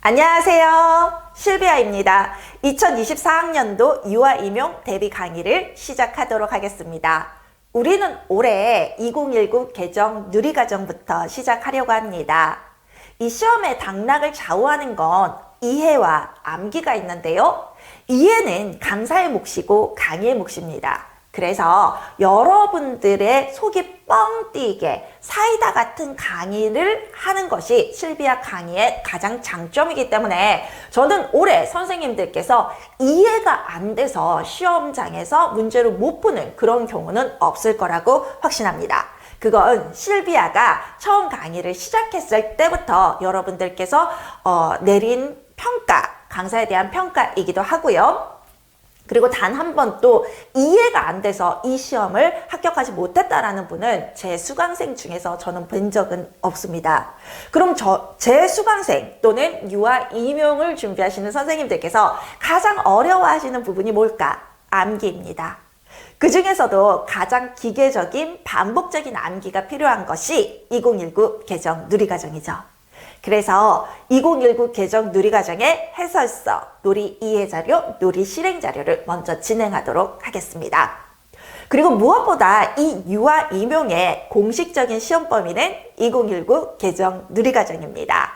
안녕하세요. 실비아입니다. 2024학년도 유아 임용 대비 강의를 시작하도록 하겠습니다. 우리는 올해 2019 개정 누리과정부터 시작하려고 합니다. 이 시험의 당락을 좌우하는 건 이해와 암기가 있는데요. 이해는 강사의 몫이고 강의의 몫입니다. 그래서 여러분들의 속이 뻥 띄게 사이다 같은 강의를 하는 것이 실비아 강의의 가장 장점이기 때문에 저는 올해 선생님들께서 이해가 안 돼서 시험장에서 문제를 못 푸는 그런 경우는 없을 거라고 확신합니다. 그건 실비아가 처음 강의를 시작했을 때부터 여러분들께서 내린 평가, 강사에 대한 평가이기도 하고요. 그리고 단 한 번도 이해가 안 돼서 이 시험을 합격하지 못했다라는 분은 제 수강생 중에서 저는 본 적은 없습니다. 그럼 제 수강생 또는 유아 임용을 준비하시는 선생님들께서 가장 어려워하시는 부분이 뭘까? 암기입니다. 그 중에서도 가장 기계적인 반복적인 암기가 필요한 것이 2019 개정 누리과정이죠. 그래서 2019 개정 누리과정의 해설서, 놀이 이해자료, 놀이 실행자료를 먼저 진행하도록 하겠습니다. 그리고 무엇보다 이 유아 임용의 공식적인 시험 범위는 2019 개정 누리과정입니다.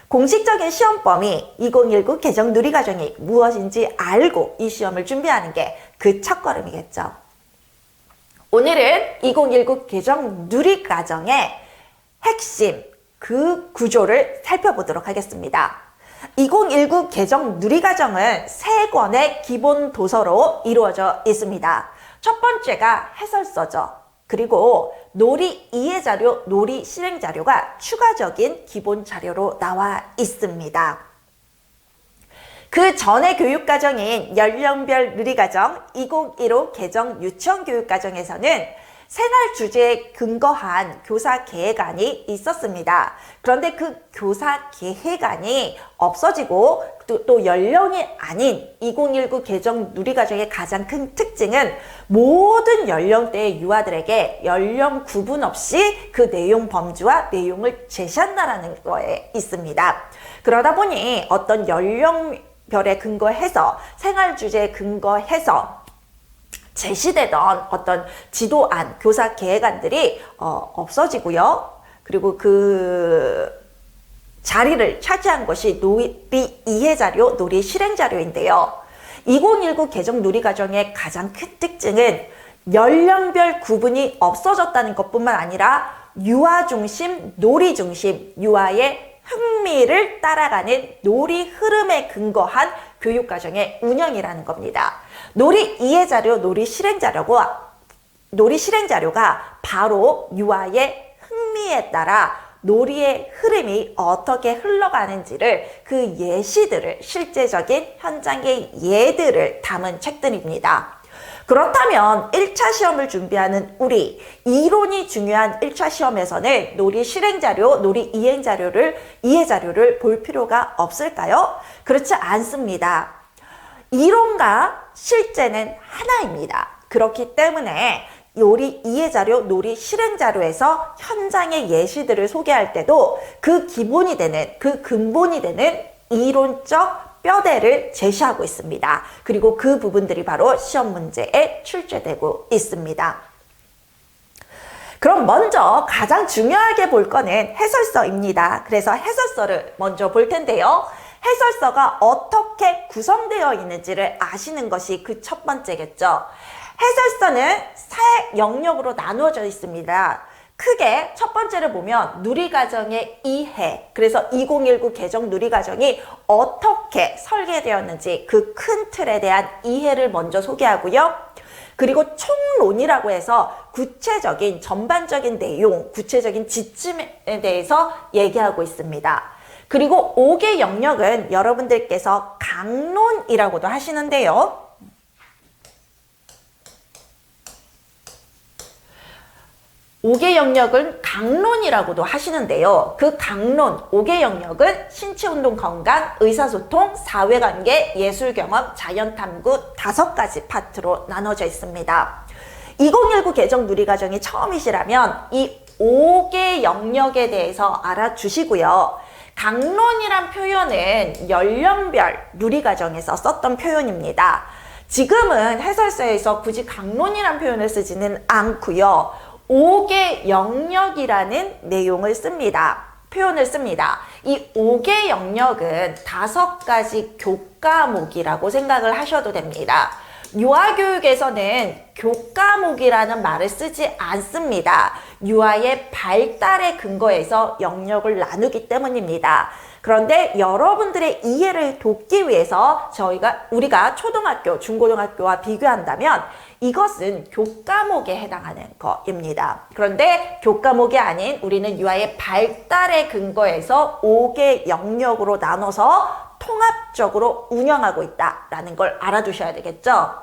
공식적인 시험 범위 2019 개정 누리과정이 무엇인지 알고 이 시험을 준비하는 게 그 첫걸음이겠죠. 오늘은 2019 개정 누리과정의 핵심, 그 구조를 살펴보도록 하겠습니다. 2019 개정 누리과정은 3권의 기본 도서로 이루어져 있습니다. 첫 번째가 해설서죠. 그리고 놀이 이해자료, 놀이 실행자료가 추가적인 기본 자료로 나와 있습니다. 그 전의 교육과정인 연령별 누리과정 2015 개정 유치원교육과정에서는 생활 주제에 근거한 교사 계획안이 있었습니다. 그런데 그 교사 계획안이 없어지고 또 연령이 아닌 2019 개정 누리과정의 가장 큰 특징은 모든 연령대의 유아들에게 연령 구분 없이 그 내용 범주와 내용을 제시한다는 거에 있습니다. 그러다 보니 어떤 연령별에 근거해서 생활 주제에 근거해서 제시되던 어떤 지도안, 교사 계획안들이 없어지고요. 그리고 그 자리를 차지한 것이 놀이 이해자료, 놀이 실행자료인데요. 2019 개정 누리과정의 가장 큰 특징은 연령별 구분이 없어졌다는 것뿐만 아니라 유아 중심, 놀이 중심, 유아의 흥미를 따라가는 놀이 흐름에 근거한 교육과정의 운영이라는 겁니다. 놀이 이해자료, 놀이 실행자료가 바로 유아의 흥미에 따라 놀이의 흐름이 어떻게 흘러가는지를 그 예시들을, 실제적인 현장의 예들을 담은 책들입니다. 그렇다면 1차 시험을 준비하는 우리, 이론이 중요한 1차 시험에서는 놀이 실행자료, 놀이 이해자료를 볼 필요가 없을까요? 그렇지 않습니다. 이론과 실제는 하나입니다. 그렇기 때문에 놀이 이해자료, 놀이 실행자료에서 현장의 예시들을 소개할 때도 그 기본이 되는, 그 근본이 되는 이론적 뼈대를 제시하고 있습니다. 그리고 그 부분들이 바로 시험 문제에 출제되고 있습니다. 그럼 먼저 가장 중요하게 볼 거는 해설서입니다. 그래서 해설서를 먼저 볼 텐데요. 해설서가 어떻게 구성되어 있는지를 아시는 것이 그 첫 번째겠죠. 해설서는 세 영역으로 나누어져 있습니다. 크게 첫 번째를 보면 누리과정의 이해, 그래서 2019 개정 누리과정이 어떻게 설계되었는지 그 큰 틀에 대한 이해를 먼저 소개하고요. 그리고 총론이라고 해서 구체적인 전반적인 내용, 구체적인 지침에 대해서 얘기하고 있습니다. 그리고 5개 영역은 여러분들께서 강론이라고도 하시는데요. 5개 영역은 강론이라고도 하시는데요. 그 강론 5개 영역은 신체운동 건강, 의사소통, 사회관계, 예술경험, 자연탐구 5가지 파트로 나눠져 있습니다. 2019 개정 누리과정이 처음이시라면 이 5개 영역에 대해서 알아주시고요. 강론이란 표현은 연령별 누리과정에서 썼던 표현입니다. 지금은 해설서에서 굳이 강론이란 표현을 쓰지는 않고요. 5개 영역이라는 내용을 씁니다. 표현을 씁니다. 이 5개 영역은 5가지 교과목이라고 생각을 하셔도 됩니다. 유아교육에서는 교과목이라는 말을 쓰지 않습니다. 유아의 발달에 근거해서 영역을 나누기 때문입니다. 그런데 여러분들의 이해를 돕기 위해서 우리가 초등학교, 중고등학교와 비교한다면 이것은 교과목에 해당하는 것입니다. 그런데 교과목이 아닌 우리는 유아의 발달에 근거해서 5개 영역으로 나눠서 통합적으로 운영하고 있다라는 걸 알아두셔야 되겠죠.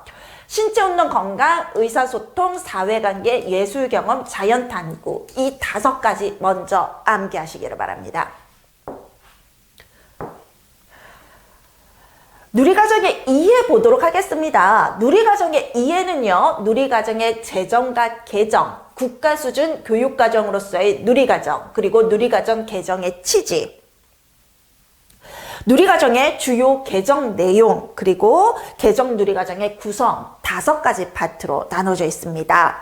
신체운동 건강, 의사소통, 사회관계, 예술경험, 자연탐구 이 5가지 먼저 암기하시기를 바랍니다. 누리과정의 이해 보도록 하겠습니다. 누리과정의 이해는요, 누리과정의 제정과 개정, 국가수준 교육과정으로서의 누리과정, 그리고 누리과정 개정의 취지, 누리과정의 주요 개정 내용, 그리고 개정 누리과정의 구성 5가지 파트로 나눠져 있습니다.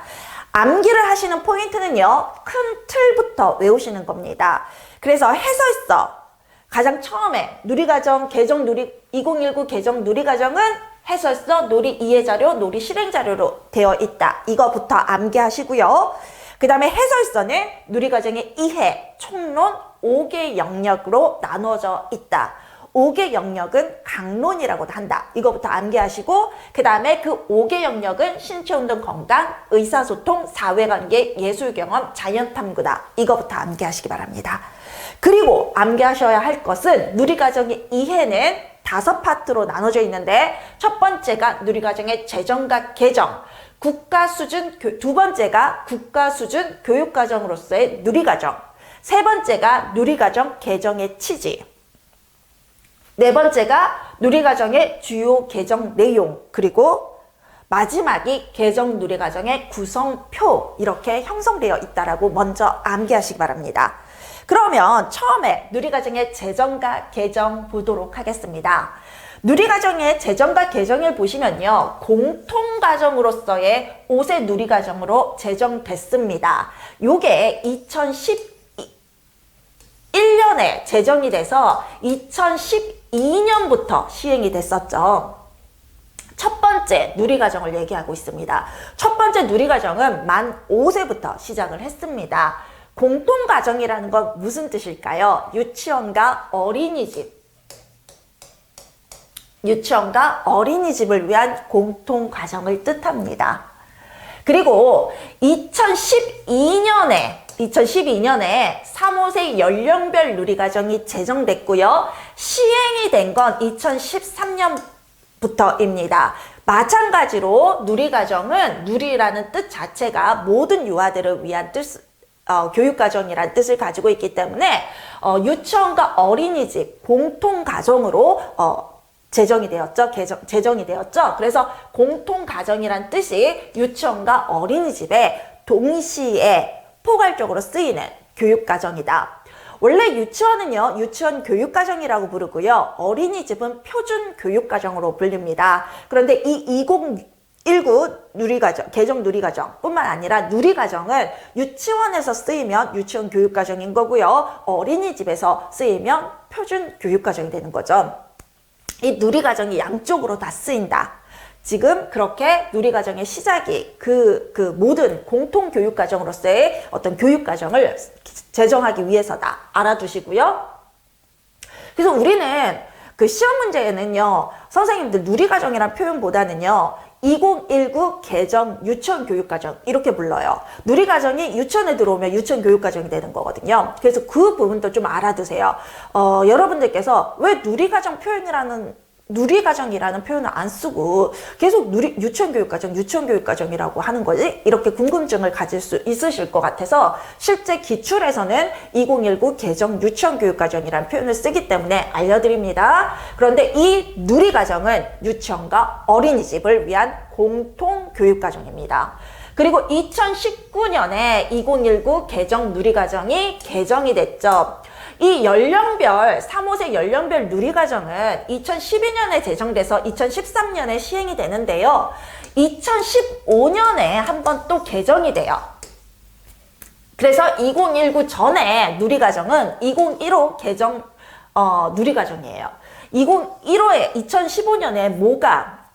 암기를 하시는 포인트는요, 큰 틀부터 외우시는 겁니다. 그래서 해설서, 가장 처음에 누리과정 개정 2019 개정 누리과정은 해설서, 누리 이해자료, 누리 실행자료로 되어 있다. 이거부터 암기하시고요. 그 다음에 해설서는 누리과정의 이해, 총론 5개 영역으로 나눠져 있다. 5개 영역은 강론이라고도 한다. 이거부터 암기하시고 그 다음에 그 5개 영역은 신체운동 건강, 의사소통, 사회관계, 예술경험, 자연탐구다. 이거부터 암기하시기 바랍니다. 그리고 암기하셔야 할 것은 누리과정의 이해는 5파트로 나눠져 있는데 첫 번째가 누리과정의 제정과 개정, 국가수준, 두 번째가 국가수준 교육과정으로서의 누리과정, 세 번째가 누리과정 개정의 취지, 네 번째가 누리과정의 주요 개정 내용, 그리고 마지막이 개정 누리과정의 구성표 이렇게 형성되어 있다라고 먼저 암기하시기 바랍니다. 그러면 처음에 누리과정의 제정과 개정 보도록 하겠습니다. 누리과정의 제정과 개정을 보시면요, 공통과정으로서의 5세 누리과정으로 제정됐습니다. 요게 2011년에 제정이 돼서 2012년부터 시행이 됐었죠. 첫 번째 누리과정을 얘기하고 있습니다. 첫 번째 누리과정은 만 5세부터 시작을 했습니다. 공통과정이라는 건 무슨 뜻일까요? 유치원과 어린이집을 위한 공통과정을 뜻합니다. 그리고 2012년에 3, 5세 연령별 누리과정이 제정됐고요. 시행이 된 건 2013년부터입니다. 마찬가지로 누리과정은 누리라는 뜻 자체가 모든 유아들을 위한 교육과정이라는 뜻을 가지고 있기 때문에 유치원과 어린이집 공통과정으로 제정이 되었죠. 그래서 공통과정이란 뜻이 유치원과 어린이집에 동시에 포괄적으로 쓰이는 교육과정이다. 원래 유치원은요, 유치원 교육과정이라고 부르고요. 어린이집은 표준교육과정으로 불립니다. 그런데 이 2019 누리과정, 개정 누리과정 뿐만 아니라 누리과정은 유치원에서 쓰이면 유치원 교육과정인 거고요. 어린이집에서 쓰이면 표준교육과정이 되는 거죠. 이 누리과정이 양쪽으로 다 쓰인다. 지금 그렇게 누리과정의 시작이 그 모든 공통교육과정으로서의 어떤 교육과정을 제정하기 위해서다. 알아두시고요. 그래서 우리는 그 시험 문제에는요, 선생님들 누리과정이란 표현보다는요, 2019 개정 유치원 교육과정 이렇게 불러요. 누리과정이 유치원에 들어오면 유치원 교육과정이 되는 거거든요. 그래서 그 부분도 좀 알아두세요. 여러분들께서 왜 누리과정이라는 표현을 안 쓰고 계속 유치원 교육과정이라고 하는 거지? 이렇게 궁금증을 가질 수 있으실 것 같아서 실제 기출에서는 2019 개정 유치원 교육과정이라는 표현을 쓰기 때문에 알려드립니다. 그런데 이 누리과정은 유치원과 어린이집을 위한 공통교육과정입니다. 그리고 2019년에 2019 개정 누리과정이 개정이 됐죠. 이 연령별 3, 5세 연령별 누리과정은 2012년에 제정돼서 2013년에 시행이 되는데요. 2015년에 한번 또 개정이 돼요. 그래서 2019 전에 누리과정은 2015 개정 누리과정이에요. 2015에 2015년에 뭐가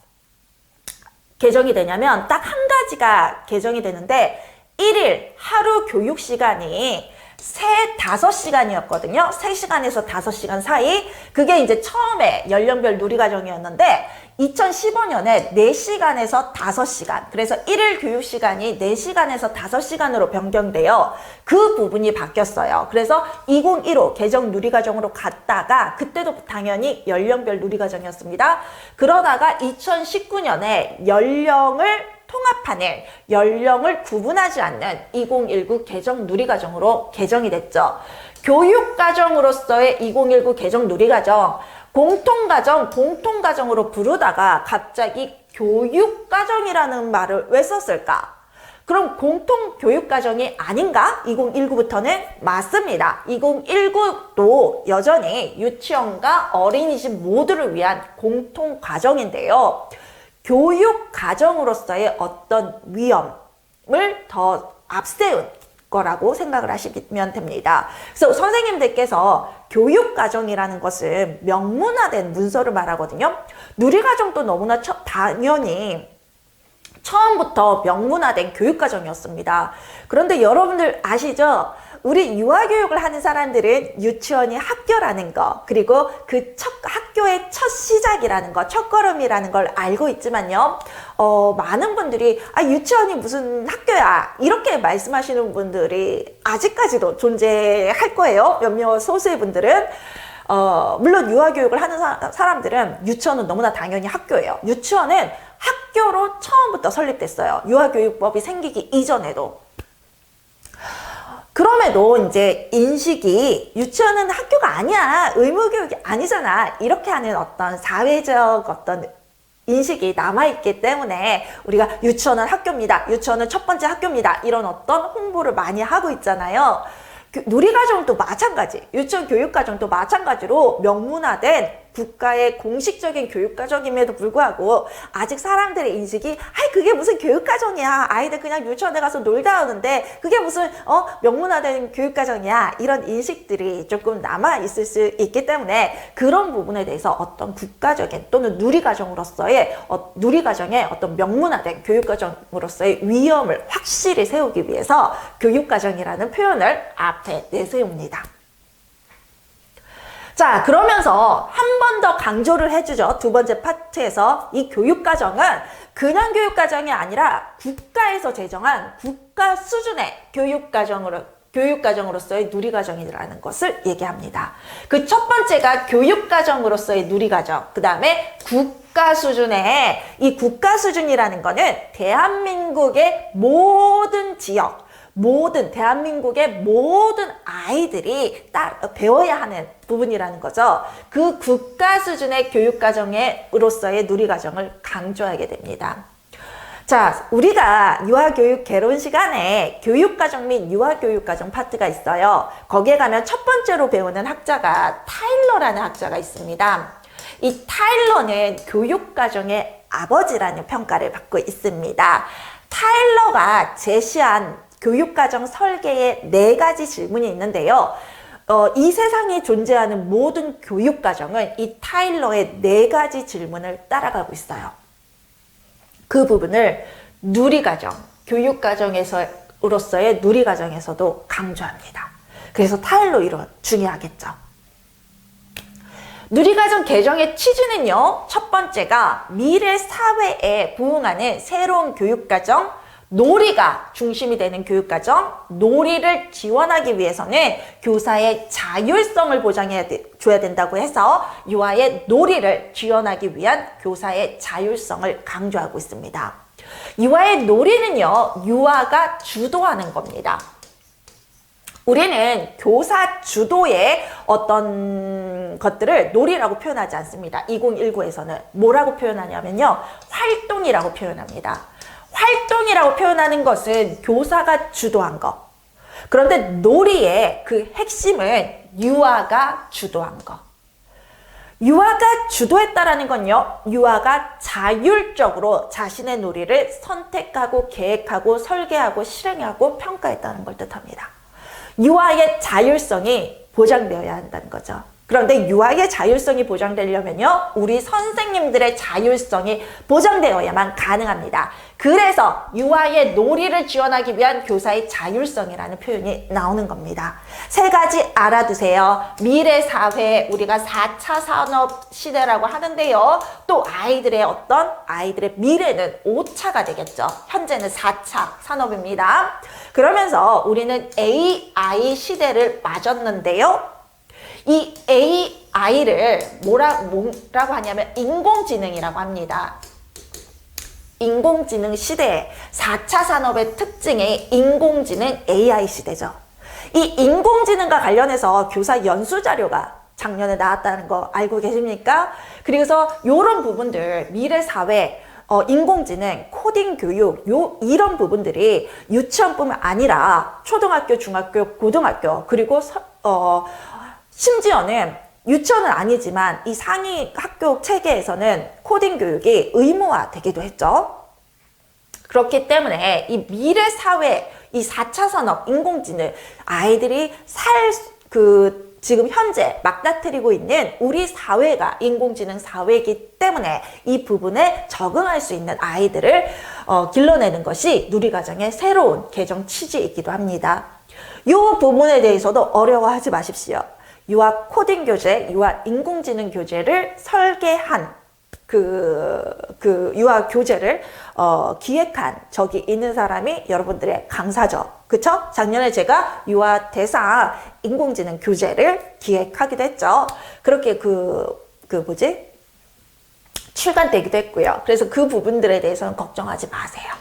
개정이 되냐면 딱 한 가지가 개정이 되는데 1일 하루 교육 시간이 5시간이었거든요. 3시간에서 5시간 사이. 그게 이제 처음에 연령별 누리과정이었는데 2015년에 4시간에서 5시간. 그래서 1일 교육 시간이 4시간에서 5시간으로 변경돼요. 그 부분이 바뀌었어요. 그래서 2015 개정 누리과정으로 갔다가 그때도 당연히 연령별 누리과정이었습니다. 그러다가 2019년에 연령을 통합하는 연령을 구분하지 않는 2019 개정 누리과정으로 개정이 됐죠. 교육과정으로서의 2019 개정 누리과정, 공통과정으로 부르다가 갑자기 교육과정이라는 말을 왜 썼을까? 그럼 공통교육과정이 아닌가? 2019부터는 맞습니다. 2019도 여전히 유치원과 어린이집 모두를 위한 공통과정인데요. 교육과정으로서의 어떤 위험을 더 앞세운 거라고 생각을 하시면 됩니다. 그래서 선생님들께서 교육과정이라는 것은 명문화된 문서를 말하거든요. 누리과정도 너무나 당연히 처음부터 명문화된 교육과정이었습니다. 그런데 여러분들 아시죠? 우리 유아교육을 하는 사람들은 유치원이 학교라는 거, 그리고 그 학교의 첫 시작이라는 거, 첫걸음이라는 걸 알고 있지만요. 많은 분들이 유치원이 무슨 학교야 이렇게 말씀하시는 분들이 아직까지도 존재할 거예요. 몇몇 소수의 분들은. 물론 유아교육을 하는 사람들은 유치원은 너무나 당연히 학교예요. 유치원은 학교로 처음부터 설립됐어요. 유아교육법이 생기기 이전에도. 그럼에도 이제 인식이 유치원은 학교가 아니야, 의무교육이 아니잖아, 이렇게 하는 어떤 사회적 어떤 인식이 남아있기 때문에 우리가 유치원은 학교입니다, 유치원은 첫 번째 학교입니다, 이런 어떤 홍보를 많이 하고 있잖아요. 누리과정도 마찬가지, 유치원 교육과정도 마찬가지로 명문화된 국가의 공식적인 교육과정임에도 불구하고 아직 사람들의 인식이 그게 무슨 교육과정이야, 아이들 그냥 유치원에 가서 놀다 오는데 그게 무슨 명문화된 교육과정이야, 이런 인식들이 조금 남아있을 수 있기 때문에 그런 부분에 대해서 어떤 국가적인 또는 누리과정의 어떤 명문화된 교육과정으로서의 위험을 확실히 세우기 위해서 교육과정이라는 표현을 앞에 내세웁니다. 자, 그러면서 한 번 더 강조를 해주죠. 두 번째 파트에서 이 교육과정은 그냥 교육과정이 아니라 국가에서 제정한 국가 수준의 교육과정으로서의 누리과정이라는 것을 얘기합니다. 그 첫 번째가 교육과정으로서의 누리과정, 그 다음에 국가 수준의, 이 국가 수준이라는 거는 대한민국의 모든 지역, 대한민국의 모든 아이들이 배워야 하는 부분이라는 거죠. 그 국가 수준의 교육과정으로서의 누리과정을 강조하게 됩니다. 자, 우리가 유아교육 개론 시간에 교육과정 및 유아교육과정 파트가 있어요. 거기에 가면 첫 번째로 배우는 학자가 타일러라는 학자가 있습니다. 이 타일러는 교육과정의 아버지라는 평가를 받고 있습니다. 타일러가 제시한 교육과정 설계에 4가지 질문이 있는데요. 이 세상에 존재하는 모든 교육과정은 이 타일러의 4가지 질문을 따라가고 있어요. 그 부분을 누리과정, 교육과정으로서의 누리과정에서도 강조합니다. 그래서 타일러 이론 중요하겠죠. 누리과정 개정의 취지는요, 첫 번째가 미래 사회에 부응하는 새로운 교육과정, 놀이가 중심이 되는 교육과정, 놀이를 지원하기 위해서는 교사의 자율성을 보장해줘야 된다고 해서 유아의 놀이를 지원하기 위한 교사의 자율성을 강조하고 있습니다. 유아의 놀이는요, 유아가 주도하는 겁니다. 우리는 교사 주도의 어떤 것들을 놀이라고 표현하지 않습니다. 2019에서는 뭐라고 표현하냐면요, 활동이라고 표현합니다. 활동이라고 표현하는 것은 교사가 주도한 거. 그런데 놀이의 그 핵심은 유아가 주도한 거. 유아가 주도했다라는 건요, 유아가 자율적으로 자신의 놀이를 선택하고 계획하고 설계하고 실행하고 평가했다는 걸 뜻합니다. 유아의 자율성이 보장되어야 한다는 거죠. 그런데 유아의 자율성이 보장되려면요, 우리 선생님들의 자율성이 보장되어야만 가능합니다. 그래서 유아의 놀이를 지원하기 위한 교사의 자율성이라는 표현이 나오는 겁니다. 세 가지 알아두세요. 미래 사회, 우리가 4차 산업 시대라고 하는데요. 또 아이들의 미래는 5차가 되겠죠. 현재는 4차 산업입니다. 그러면서 우리는 AI 시대를 맞았는데요. 이 AI를 뭐라고 하냐면 인공지능이라고 합니다. 인공지능 시대, 4차 산업의 특징이 인공지능 AI 시대죠. 이 인공지능과 관련해서 교사 연수 자료가 작년에 나왔다는 거 알고 계십니까? 그래서 이런 부분들, 미래 사회, 인공지능, 코딩 교육, 이런 부분들이 유치원뿐만 아니라 초등학교, 중학교, 고등학교, 그리고 심지어는 유치원은 아니지만 이 상위 학교 체계에서는 코딩 교육이 의무화되기도 했죠. 그렇기 때문에 이 미래 사회, 이 4차 산업, 인공지능, 아이들이 지금 현재 막다트리고 있는 우리 사회가 인공지능 사회이기 때문에 이 부분에 적응할 수 있는 아이들을 길러내는 것이 누리과정의 새로운 개정 취지이기도 합니다. 이 부분에 대해서도 어려워하지 마십시오. 유아 코딩 교재, 유아 인공지능 교재를 설계한 유아 교재를 기획한 적이 있는 사람이 여러분들의 강사죠. 그쵸? 작년에 제가 유아 대상 인공지능 교재를 기획하기도 했죠. 그렇게 출간되기도 했고요. 그래서 그 부분들에 대해서는 걱정하지 마세요.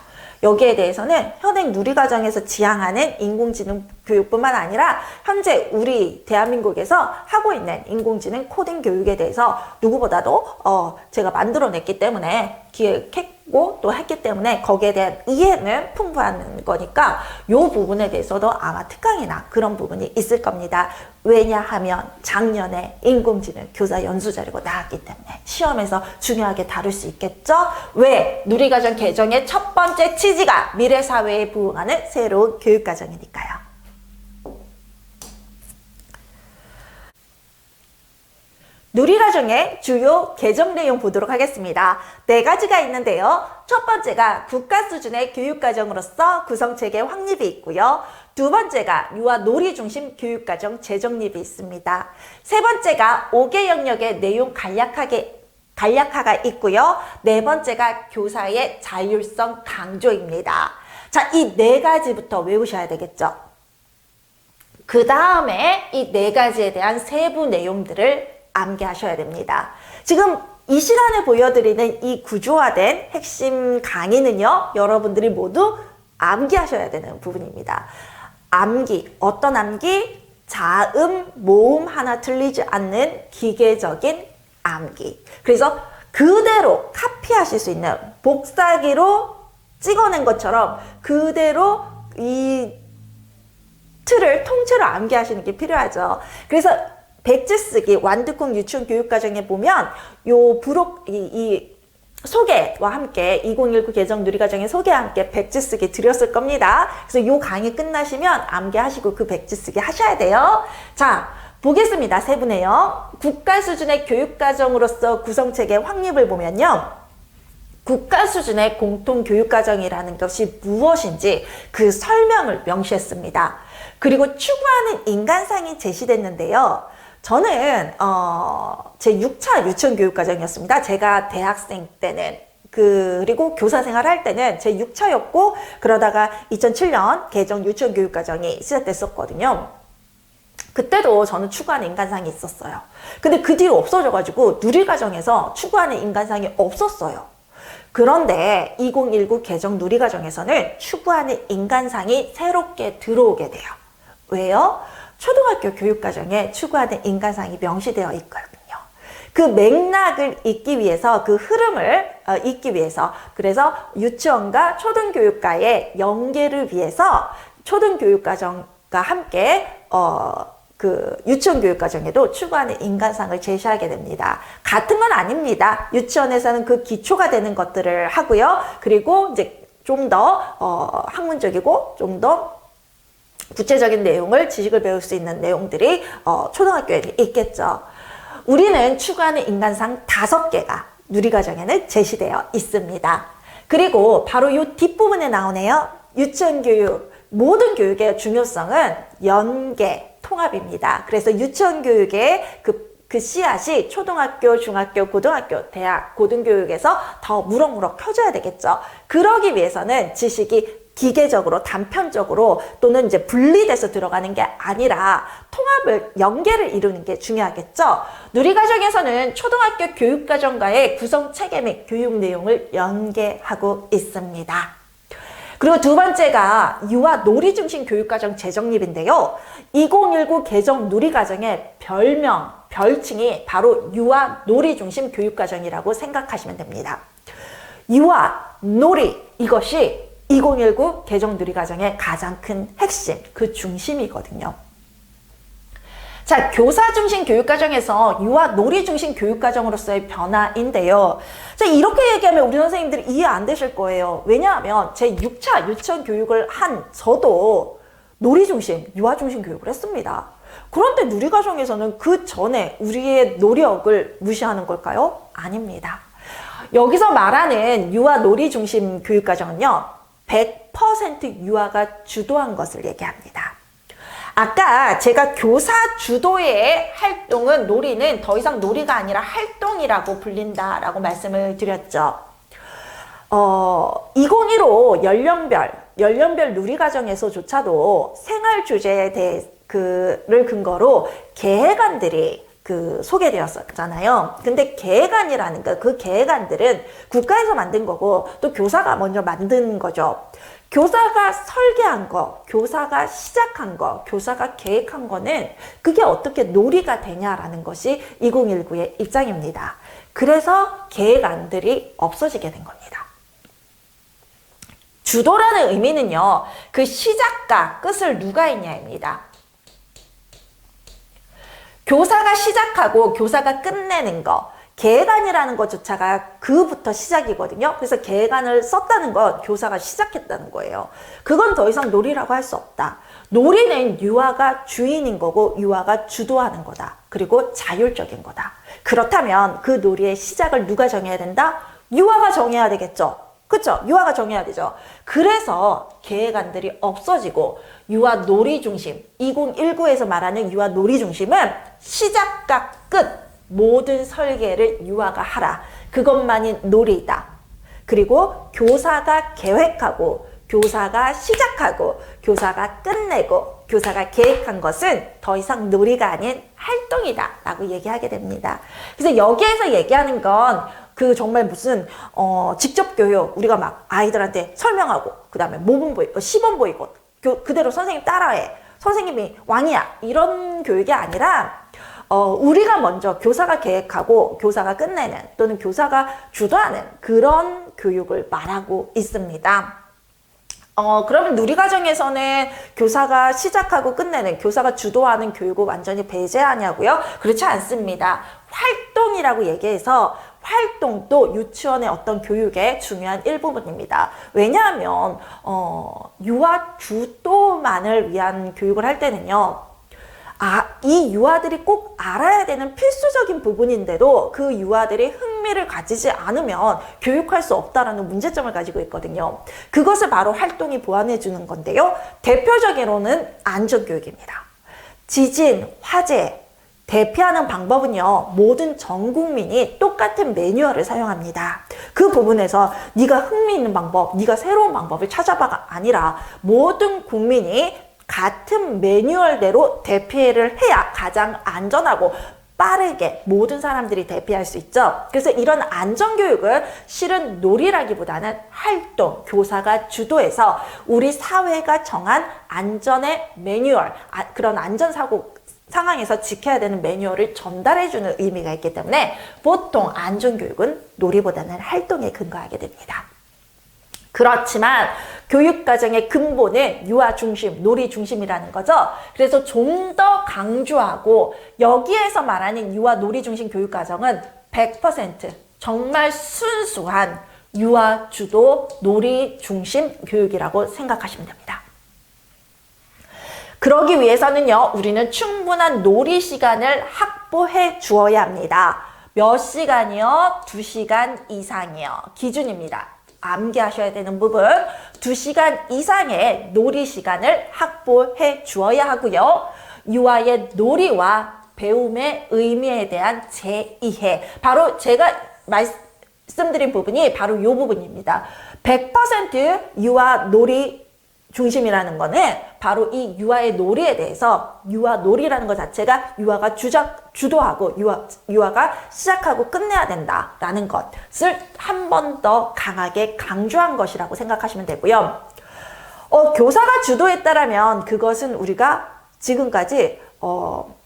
여기에 대해서는 현행 누리과정에서 지향하는 인공지능 교육뿐만 아니라 현재 우리 대한민국에서 하고 있는 인공지능 코딩 교육에 대해서 누구보다도 제가 만들어냈기 때문에 기획했고 또 했기 때문에 거기에 대한 이해는 풍부한 거니까 이 부분에 대해서도 아마 특강이나 그런 부분이 있을 겁니다. 왜냐하면 작년에 인공지능 교사 연수 자료가 나왔기 때문에 시험에서 중요하게 다룰 수 있겠죠? 왜? 누리과정 개정의 첫 번째 취지가 미래 사회에 부응하는 새로운 교육과정이니까요. 누리과정의 주요 개정 내용 보도록 하겠습니다. 4가지가 있는데요. 첫 번째가 국가 수준의 교육과정으로서 구성체계 확립이 있고요. 두 번째가 유아 놀이 중심 교육과정 재정립이 있습니다. 세 번째가 5개 영역의 내용 간략화가 있고요. 네 번째가 교사의 자율성 강조입니다. 자, 이 4가지부터 외우셔야 되겠죠. 그 다음에 이 4가지에 대한 세부 내용들을 암기하셔야 됩니다. 지금 이 시간에 보여드리는 이 구조화된 핵심 강의는요, 여러분들이 모두 암기하셔야 되는 부분입니다. 암기, 어떤 암기? 자음, 모음 하나 틀리지 않는 기계적인 암기. 그래서 그대로 카피하실 수 있는 복사기로 찍어낸 것처럼 그대로 이 틀을 통째로 암기하시는 게 필요하죠. 그래서 백지 쓰기, 완두콩 유치원 교육과정에 보면 이 소개와 함께 2019 개정 누리과정의 소개와 함께 백지 쓰기 드렸을 겁니다. 그래서 이 강의 끝나시면 암기하시고 그 백지 쓰기 하셔야 돼요. 자, 보겠습니다. 세부 내용. 국가 수준의 교육과정으로서 구성체계 확립을 보면요. 국가 수준의 공통교육과정이라는 것이 무엇인지 그 설명을 명시했습니다. 그리고 추구하는 인간상이 제시됐는데요. 저는 제 6차 유치원교육과정이었습니다. 제가 대학생 때는 그리고 교사 생활할 때는 제 6차였고 그러다가 2007년 개정 유치원교육과정이 시작됐었거든요. 그때도 저는 추구하는 인간상이 있었어요. 근데 그 뒤로 없어져가지고 누리과정에서 추구하는 인간상이 없었어요. 그런데 2019 개정 누리과정에서는 추구하는 인간상이 새롭게 들어오게 돼요. 왜요? 초등학교 교육과정에 추구하는 인간상이 명시되어 있거든요. 그 맥락을 잇기 위해서, 그 흐름을 잇기 위해서, 그래서 유치원과 초등교육과의 연계를 위해서 초등교육과정 함께 그 유치원 교육과정에도 추구하는 인간상을 제시하게 됩니다. 같은 건 아닙니다. 유치원에서는 그 기초가 되는 것들을 하고요. 그리고 이제 좀 더 학문적이고 좀 더 구체적인 내용을 지식을 배울 수 있는 내용들이 초등학교에 있겠죠. 우리는 추구하는 인간상 5개가 누리과정에는 제시되어 있습니다. 그리고 바로 이 뒷부분에 나오네요. 유치원 교육, 모든 교육의 중요성은 연계, 통합입니다. 그래서 유치원 교육의 그 씨앗이 초등학교, 중학교, 고등학교, 대학, 고등교육에서 더 무럭무럭 펴져야 되겠죠. 그러기 위해서는 지식이 기계적으로, 단편적으로 또는 이제 분리돼서 들어가는 게 아니라 통합을, 연계를 이루는 게 중요하겠죠. 누리과정에서는 초등학교 교육과정과의 구성 체계 및 교육 내용을 연계하고 있습니다. 그리고 두 번째가 유아 놀이 중심 교육과정 재정립인데요. 2019 개정 누리과정의 별명, 별칭이 바로 유아 놀이 중심 교육과정이라고 생각하시면 됩니다. 유아, 놀이, 이것이 2019 개정 누리과정의 가장 큰 핵심, 그 중심이거든요. 자, 교사 중심 교육과정에서 유아 놀이 중심 교육과정으로서의 변화인데요. 자, 이렇게 얘기하면 우리 선생님들이 이해 안 되실 거예요. 왜냐하면 제 6차 유치원 교육을 한 저도 놀이 중심, 유아 중심 교육을 했습니다. 그런데 누리과정에서는 그 전에 우리의 노력을 무시하는 걸까요? 아닙니다. 여기서 말하는 유아 놀이 중심 교육과정은요, 100% 유아가 주도한 것을 얘기합니다. 아까 제가 교사 주도의 활동은, 놀이는 더 이상 놀이가 아니라 활동이라고 불린다라고 말씀을 드렸죠. 2015 연령별 누리과정에서조차도 생활 주제에 대해 를 근거로 계획안들이 소개되었었잖아요. 근데 계획안이라는 거, 그 계획안들은 국가에서 만든 거고 또 교사가 먼저 만든 거죠. 교사가 설계한 거, 교사가 시작한 거, 교사가 계획한 거는 그게 어떻게 놀이가 되냐라는 것이 2019의 입장입니다. 그래서 계획안들이 없어지게 된 겁니다. 주도라는 의미는요, 그 시작과 끝을 누가 했냐입니다. 교사가 시작하고 교사가 끝내는 거, 계획안이라는 것조차가 그부터 시작이거든요. 그래서 계획안을 썼다는 건 교사가 시작했다는 거예요. 그건 더 이상 놀이라고 할 수 없다. 놀이는 유아가 주인인 거고 유아가 주도하는 거다. 그리고 자율적인 거다. 그렇다면 그 놀이의 시작을 누가 정해야 된다? 유아가 정해야 되겠죠. 그렇죠? 유아가 정해야 되죠. 그래서 계획안들이 없어지고 유아 놀이 중심, 2019에서 말하는 유아 놀이 중심은 시작과 끝, 모든 설계를 유아가 하라. 그것만이 놀이다. 그리고 교사가 계획하고 교사가 시작하고 교사가 끝내고 교사가 계획한 것은 더 이상 놀이가 아닌 활동이다 라고 얘기하게 됩니다. 그래서 여기에서 얘기하는 건 정말 무슨 직접 교육, 우리가 막 아이들한테 설명하고 그 다음에 모범 보이고 시범 보이고 그대로 선생님 따라해, 선생님이 왕이야, 이런 교육이 아니라 우리가 먼저 교사가 계획하고 교사가 끝내는 또는 교사가 주도하는 그런 교육을 말하고 있습니다. 그러면 누리과정에서는 교사가 시작하고 끝내는, 교사가 주도하는 교육을 완전히 배제하냐고요? 그렇지 않습니다. 활동이라고 얘기해서 활동도 유치원의 어떤 교육의 중요한 일부분입니다. 왜냐하면 유아 주도만을 위한 교육을 할 때는요, 이 유아들이 꼭 알아야 되는 필수적인 부분인데도 그 유아들이 흥미를 가지지 않으면 교육할 수 없다라는 문제점을 가지고 있거든요. 그것을 바로 활동이 보완해 주는 건데요. 대표적으로는 안전교육입니다. 지진, 화재, 대피하는 방법은요, 모든 전 국민이 똑같은 매뉴얼을 사용합니다. 그 부분에서 네가 흥미 있는 방법, 네가 새로운 방법을 찾아봐가 아니라 모든 국민이 같은 매뉴얼대로 대피를 해야 가장 안전하고 빠르게 모든 사람들이 대피할 수 있죠. 그래서 이런 안전교육을 실은 놀이라기보다는 활동, 교사가 주도해서 우리 사회가 정한 안전의 매뉴얼, 그런 안전사고 상황에서 지켜야 되는 매뉴얼을 전달해주는 의미가 있기 때문에 보통 안전교육은 놀이보다는 활동에 근거하게 됩니다. 그렇지만 교육과정의 근본은 유아 중심, 놀이 중심이라는 거죠. 그래서 좀 더 강조하고 여기에서 말하는 유아 놀이 중심 교육과정은 100% 정말 순수한 유아 주도 놀이 중심 교육이라고 생각하시면 됩니다. 그러기 위해서는요, 우리는 충분한 놀이 시간을 확보해 주어야 합니다. 몇 시간이요? 2시간 이상이요. 기준입니다. 암기하셔야 되는 부분, 2시간 이상의 놀이 시간을 확보해 주어야 하고요. 유아의 놀이와 배움의 의미에 대한 재이해. 바로 제가 말씀드린 부분이 바로 이 부분입니다. 100% 유아 놀이 중심이라는 거는 바로 이 유아의 놀이에 대해서 유아 놀이라는 것 자체가 유아가 주도하고 유아가 시작하고 끝내야 된다라는 것을 한 번 더 강하게 강조한 것이라고 생각하시면 되고요. 교사가 주도했다라면 그것은 우리가 지금까지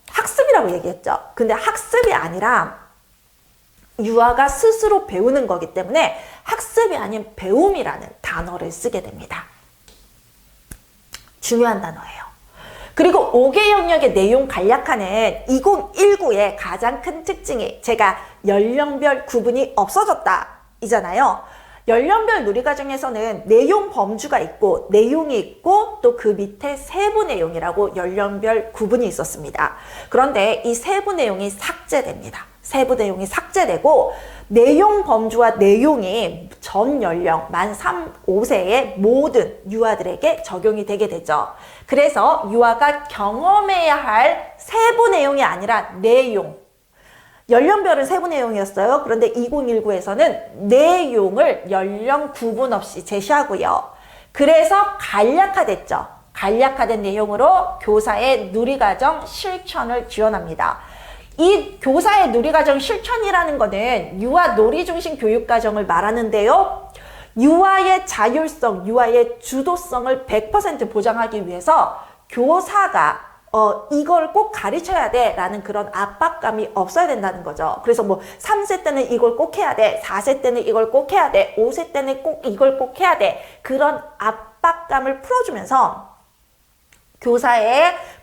학습이라고 얘기했죠. 근데 학습이 아니라 유아가 스스로 배우는 거기 때문에 학습이 아닌 배움이라는 단어를 쓰게 됩니다. 중요한 단어예요. 그리고 5개 영역의 내용 간략화는 2019의 가장 큰 특징이 제가 연령별 구분이 없어졌다 이잖아요. 연령별 놀이과정에서는 내용 범주가 있고 내용이 있고 또 그 밑에 세부 내용이라고 연령별 구분이 있었습니다. 그런데 이 세부 내용이 삭제됩니다. 세부 내용이 삭제되고 내용 범주와 내용이 전 연령 만 5세의 모든 유아들에게 적용이 되게 되죠. 그래서 유아가 경험해야 할 세부 내용이 아니라 내용, 연령별은 세부 내용이었어요. 그런데 2019에서는 내용을 연령 구분 없이 제시하고요. 그래서 간략화됐죠. 간략화된 내용으로 교사의 누리과정 실천을 지원합니다. 이 교사의 누리과정 실천이라는 거는 유아 놀이 중심 교육과정을 말하는데요. 유아의 자율성, 유아의 주도성을 100% 보장하기 위해서 교사가 이걸 꼭 가르쳐야 돼 라는 그런 압박감이 없어야 된다는 거죠. 그래서 뭐 3세 때는 이걸 꼭 해야 돼, 4세 때는 이걸 꼭 해야 돼, 5세 때는 꼭 이걸 꼭 해야 돼, 그런 압박감을 풀어주면서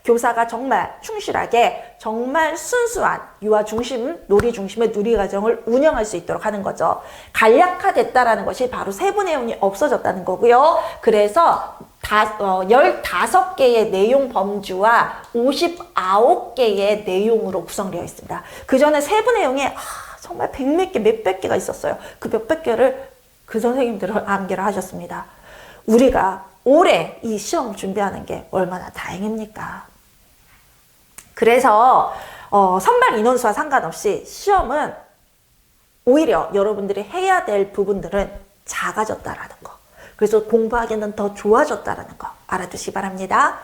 교사가 정말 충실하게 정말 순수한 유아 중심, 놀이 중심의 누리과정을 운영할 수 있도록 하는 거죠. 간략화됐다라는 것이 바로 세부 내용이 없어졌다는 거고요. 그래서 15개의 내용 범주와 59개의 내용으로 구성되어 있습니다. 그 전에 세부 내용에 정말 백몇 개, 몇백 개가 있었어요. 그 몇백 개를 그 선생님들은 암기를 하셨습니다. 우리가 올해 이 시험 준비하는 게 얼마나 다행입니까? 그래서 선발 인원수와 상관없이 시험은 오히려 여러분들이 해야 될 부분들은 작아졌다라는 거. 그래서 공부하기는 더 좋아졌다라는 거 알아두시기 바랍니다.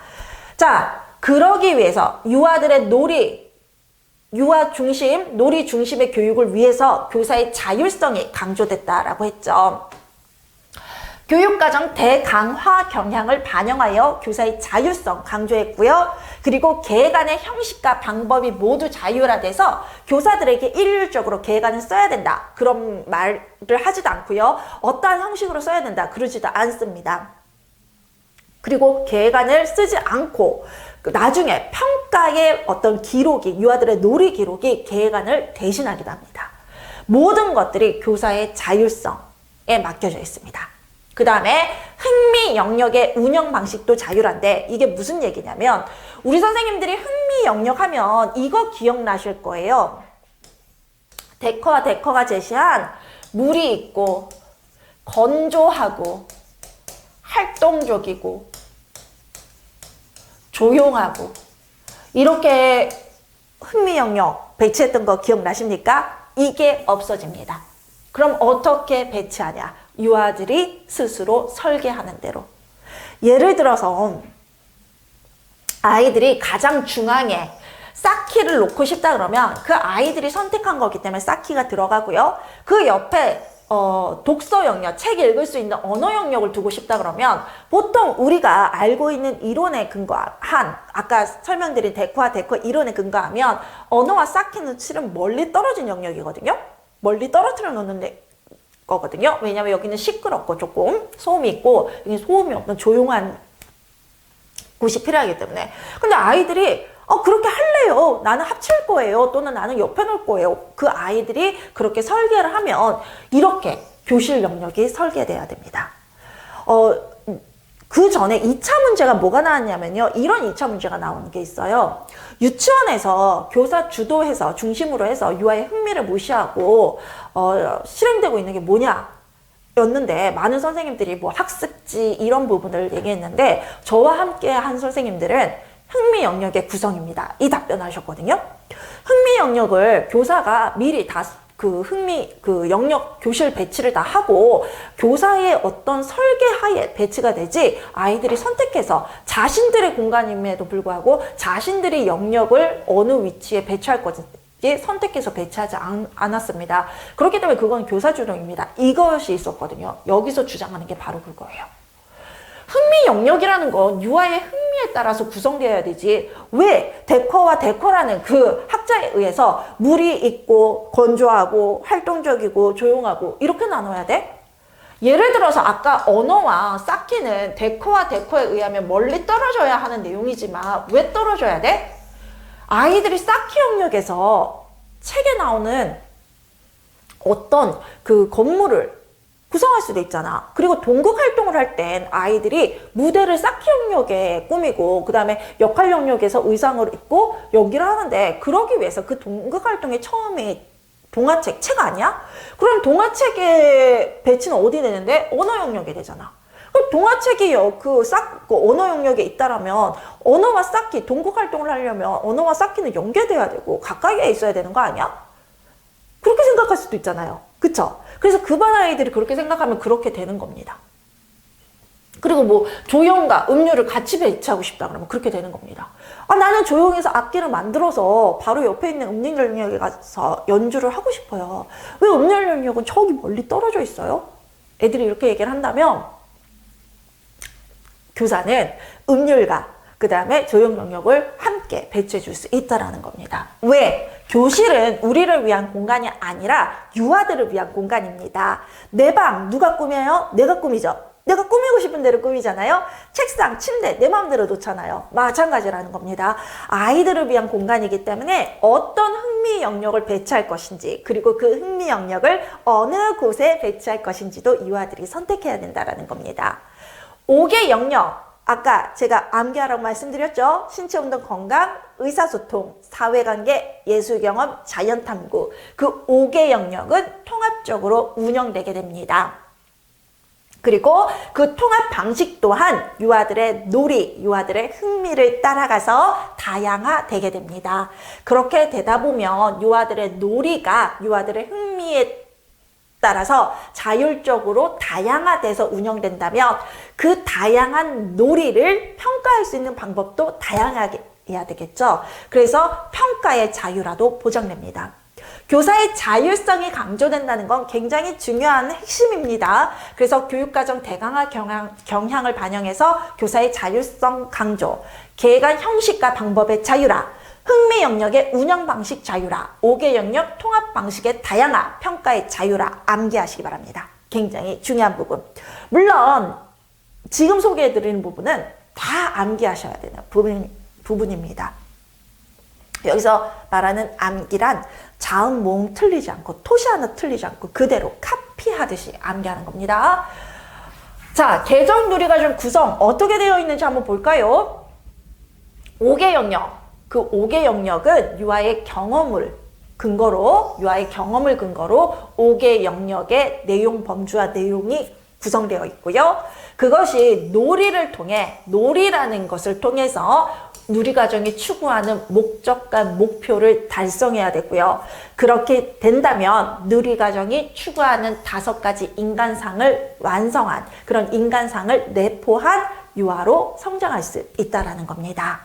자, 그러기 위해서 유아들의 유아 중심, 놀이 중심의 교육을 위해서 교사의 자율성이 강조됐다라고 했죠. 교육과정 대강화 경향을 반영하여 교사의 자율성 강조했고요. 그리고 계획안의 형식과 방법이 모두 자율화돼서 교사들에게 일률적으로 계획안을 써야 된다. 그런 말을 하지도 않고요. 어떠한 형식으로 써야 된다. 그러지도 않습니다. 그리고 계획안을 쓰지 않고 나중에 평가의 어떤 기록이, 유아들의 놀이 기록이 계획안을 대신하기도 합니다. 모든 것들이 교사의 자율성에 맡겨져 있습니다. 그 다음에 흥미 영역의 운영 방식도 자율한데 이게 무슨 얘기냐면 우리 선생님들이 흥미 영역 하면 이거 기억나실 거예요. 데커가 제시한 물이 있고 건조하고 활동적이고 조용하고 이렇게 흥미 영역 배치했던 거 기억나십니까? 이게 없어집니다. 그럼 어떻게 배치하냐? 유아들이 스스로 설계하는 대로. 예를 들어서 아이들이 가장 중앙에 쌓기를 놓고 싶다 그러면 그 아이들이 선택한 거기 때문에 쌓기가 들어가고요. 그 옆에 독서 영역, 책 읽을 수 있는 언어 영역을 두고 싶다 그러면 보통 우리가 알고 있는 이론에 근거한 아까 설명드린 데코와 데코 이론에 근거하면 언어와 쌓기는 실은 멀리 떨어진 영역이거든요. 멀리 떨어뜨려 놓는데 거거든요. 왜냐면 여기는 시끄럽고 조금 소음이 있고 여기 소음이 없는 조용한 곳이 필요하기 때문에. 근데 아이들이 그렇게 할래요. 나는 합칠 거예요. 또는 나는 옆에 놓을 거예요. 그 아이들이 그렇게 설계를 하면 이렇게 교실 영역이 설계돼야 됩니다. 그 전에 2차 문제가 뭐가 나왔냐면요. 이런 2차 문제가 나오는 게 있어요. 유치원에서 교사 주도해서 중심으로 해서 유아의 흥미를 무시하고 실행되고 있는 게 뭐냐 였는데, 많은 선생님들이 뭐 학습지 이런 부분을 얘기했는데 저와 함께 한 선생님들은 흥미 영역의 구성입니다. 이 답변하셨거든요. 흥미 영역을 교사가 미리 다 그 영역 교실 배치를 다 하고 교사의 어떤 설계하에 배치가 되지, 아이들이 선택해서 자신들의 공간임에도 불구하고 자신들이 영역을 어느 위치에 배치할 것인지 선택해서 배치하지 않았습니다. 그렇기 때문에 그건 교사 주도입니다. 이것이 있었거든요. 여기서 주장하는 게 바로 그거예요. 흥미 영역이라는 건 유아의 흥미에 따라서 구성되어야 되지, 왜 데커와 데커라는 그 학자에 의해서 물이 있고 건조하고 활동적이고 조용하고 이렇게 나눠야 돼? 예를 들어서 아까 언어와 쌓기는 데커와 데커에 의하면 멀리 떨어져야 하는 내용이지만 왜 떨어져야 돼? 아이들이 쌓기 영역에서 책에 나오는 어떤 그 건물을 구성할 수도 있잖아. 그리고 동극 활동을 할 땐 아이들이 무대를 쌓기 영역에 꾸미고 그 다음에 역할 영역에서 의상을 입고 연기를 하는데, 그러기 위해서 그 동극 활동의 처음에 동화책, 책 아니야? 그럼 동화책의 배치는 어디 되는데? 언어 영역에 되잖아. 그럼 동화책이 그 언어 영역에 있다라면 언어와 쌓기, 동극 활동을 하려면 언어와 쌓기는 연계돼야 되고 가까이에 있어야 되는 거 아니야? 그렇게 생각할 수도 있잖아요. 그쵸? 그래서 그 반 아이들이 그렇게 생각하면 그렇게 되는 겁니다. 그리고 뭐 조형과 음료를 같이 배치하고 싶다 그러면 그렇게 되는 겁니다. 나는 조형에서 악기를 만들어서 바로 옆에 있는 음력 영역에 가서 연주를 하고 싶어요. 왜 음력 영역은 저기 멀리 떨어져 있어요? 애들이 이렇게 얘기를 한다면 교사는 음률과 그 다음에 조형 영역을 함께 배치해 줄 수 있다라는 겁니다. 왜? 교실은 우리를 위한 공간이 아니라 유아들을 위한 공간입니다. 내 방 누가 꾸며요? 내가 꾸미죠. 내가 꾸미고 싶은 대로 꾸미잖아요. 책상, 침대 내 마음대로 놓잖아요. 마찬가지라는 겁니다. 아이들을 위한 공간이기 때문에 어떤 흥미 영역을 배치할 것인지, 그리고 그 흥미 영역을 어느 곳에 배치할 것인지도 유아들이 선택해야 된다는 겁니다. 5개 영역, 아까 제가 암기하라고 말씀드렸죠. 신체운동 건강, 의사소통, 사회관계, 예술경험, 자연탐구, 그 5개 영역은 통합적으로 운영되게 됩니다. 그리고 그 통합 방식 또한 유아들의 놀이, 유아들의 흥미를 따라가서 다양화되게 됩니다. 그렇게 되다 보면 유아들의 놀이가 유아들의 흥미에 따라서 자율적으로 다양화돼서 운영된다면 그 다양한 놀이를 평가할 수 있는 방법도 다양하게 해야 되겠죠. 그래서 평가의 자유라도 보장됩니다. 교사의 자율성이 강조된다는 건 굉장히 중요한 핵심입니다. 그래서 교육과정 대강화 경향을 반영해서 교사의 자율성 강조, 계획안 형식과 방법의 자유라, 흥미 영역의 운영 방식 자유라, 5개 영역 통합 방식의 다양화, 평가의 자유라 암기하시기 바랍니다. 굉장히 중요한 부분. 물론 지금 소개해드리는 부분은 다 암기하셔야 되는 부분입니다. 여기서 말하는 암기란 자음, 모음 틀리지 않고 토시 하나 틀리지 않고 그대로 카피하듯이 암기하는 겁니다. 자, 개정 누리과정 구성 어떻게 되어 있는지 한번 볼까요? 5개 영역. 그 5개 영역은 유아의 경험을 근거로 5개 영역의 내용, 범주와 내용이 구성되어 있고요. 그것이 놀이를 통해, 놀이라는 것을 통해서 누리과정이 추구하는 목적과 목표를 달성해야 되고요. 그렇게 된다면 누리과정이 추구하는 5가지 인간상을 완성한, 그런 인간상을 내포한 유아로 성장할 수 있다는 겁니다.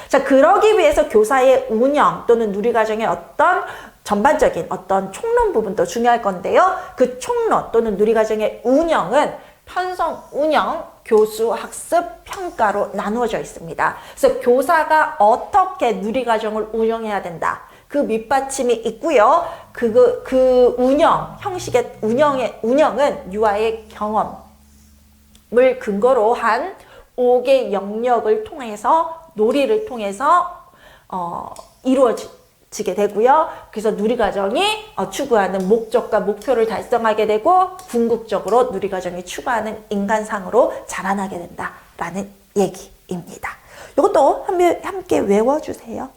자, 그러기 위해서 교사의 운영 또는 누리과정의 어떤 전반적인 어떤 총론 부분도 중요할 건데요. 그 총론 또는 누리과정의 운영은 편성 운영, 교수 학습, 평가로 나누어져 있습니다. 그래서 교사가 어떻게 누리과정을 운영해야 된다. 그 밑받침이 있고요. 그 운영, 형식의 운영은 유아의 경험을 근거로 한 5개 영역을 통해서, 놀이를 통해서 이루어지게 되고요. 그래서 누리과정이 추구하는 목적과 목표를 달성하게 되고, 궁극적으로 누리과정이 추구하는 인간상으로 자라나게 된다라는 얘기입니다. 이것도 함께 외워주세요.